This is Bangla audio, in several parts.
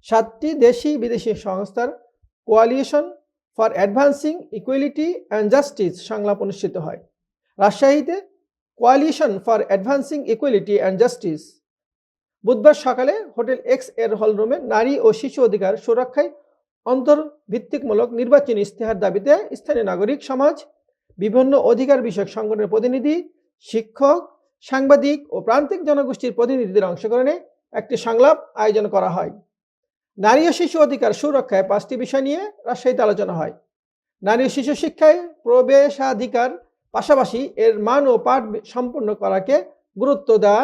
7টি দেশি বিদেশি সংস্থার coalition for advancing equality and justice সংলাপ অনুষ্ঠিত হয়। রাজশাহীতে coalition for advancing equality and justice বুধবার সকালে হোটেল এক্স এর হলরুমে নারী ও শিশু অধিকার সুরক্ষায় অন্তর্ভিত্তিকমূলক নির্বাচনী ইশতেহার দাবিতে স্থানীয় নাগরিক সমাজ, বিভিন্ন অধিকার বিষয়ক সংগঠনের প্রতিনিধি, শিক্ষক, সাংবাদিক ও প্রান্তিক জনগোষ্ঠীর প্রতিনিধিদের অংশগ্রহণে একটি সংলাপ আয়োজন করা হয়। নারী ও শিশু অধিকার সুরক্ষায় 5টি বিষয় নিয়ে রাজশাহীতে আলোচনা হয়। নারী ও শিশু শিক্ষায় প্রবেশাধিকার, পাশাপাশি এর মান ও পাঠ সম্পূর্ণ করাকে গুরুত্ব দেওয়া,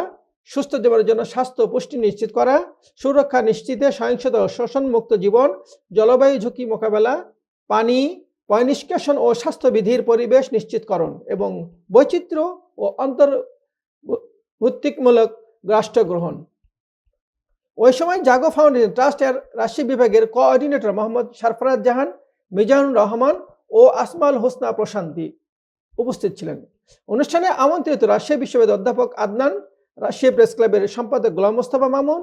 সুস্থ জীবনের জন্য স্বাস্থ্য ও পুষ্টি নিশ্চিত করা, সুরক্ষা নিশ্চিতে, সহিংসতা ও শোষণমুক্ত জীবন, জলবায়ু ঝুঁকি মোকাবেলা, পানি, পয়ঃনিষ্কাশন ও স্বাস্থ্যবিধির পরিবেশ নিশ্চিতকরণ এবং বৈচিত্র্য ও অন্তর্ভুক্তিমূলক রাষ্ট্র গ্রহণ। ওই সময় জাগো ফাউন্ডেশন ট্রাস্টের রাজশাহী বিভাগের কোঅর্ডিনেটর মোহাম্মদ সরফরাজ জাহান, মিজানুর রহমান ও আসমাল হোসনা প্রশান্তি উপস্থিত ছিলেন। অনুষ্ঠানে আমন্ত্রিত রাজশাহী বিশ্ববিদ্যালয়ের অধ্যাপক আদনান, রাজশাহী প্রেস ক্লাবের সম্পাদক গোলাম মোস্তফা মামুন,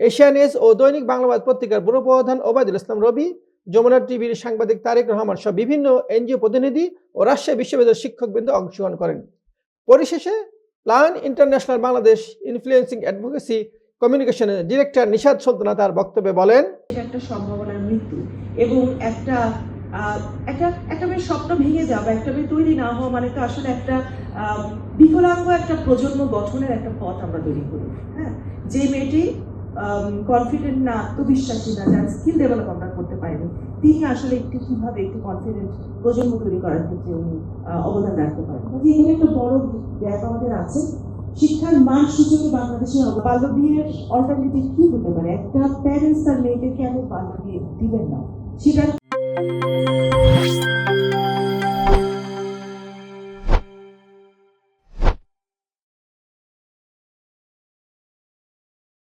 এশিয়ান এজ ও দৈনিক বাংলাবাদ পত্রিকার ব্যুরো প্রধান ওবায়দুল ইসলাম রবি, যমুনা টিভির সাংবাদিক তারেক রহমান সহ বিভিন্ন এনজিও প্রতিনিধি ও রাজশাহী বিশ্ববিদ্যালয়ের শিক্ষকবৃন্দ অংশগ্রহণ করেন। পরিশেষে plan international Bangladesh influencing advocacy কমিউনিকেশনের ডিরেক্টর নিশাদ সুলতানা তার বক্তব্যে বলেন, একটা সম্ভাবনার মৃত্যু এবং একটা মেয়ের স্বপ্ন ভেঙে যাওয়া, একটা মেয়ে তৈরি না হওয়া মানে তো আসলে একটা বিকলাঙ্গ একটা প্রজন্ম গঠনের একটা পথ আমরা তৈরি করি। হ্যাঁ, যে মেয়েটি কনফিডেন্ট না, আত্মবিশ্বাসী না, যার স্কিল ডেভেলপ আমরা করতে পারিনি, তিনি আসলে কিভাবে একটি কনফিডেন্ট প্রজন্ম তৈরি করার ক্ষেত্রে উনি অবদান রাখতে পারেন। এখানে একটা বড় গ্যাপ আমাদের আছে। শিক্ষার মান সূচকে বাংলাদেশে বাল্য বিয়ের অল্টারনেটিভ কি হতে পারে? একটা প্যারেন্টস তার মেয়েকে কেন বাল্য বিয়ে দিবেন না, সেটা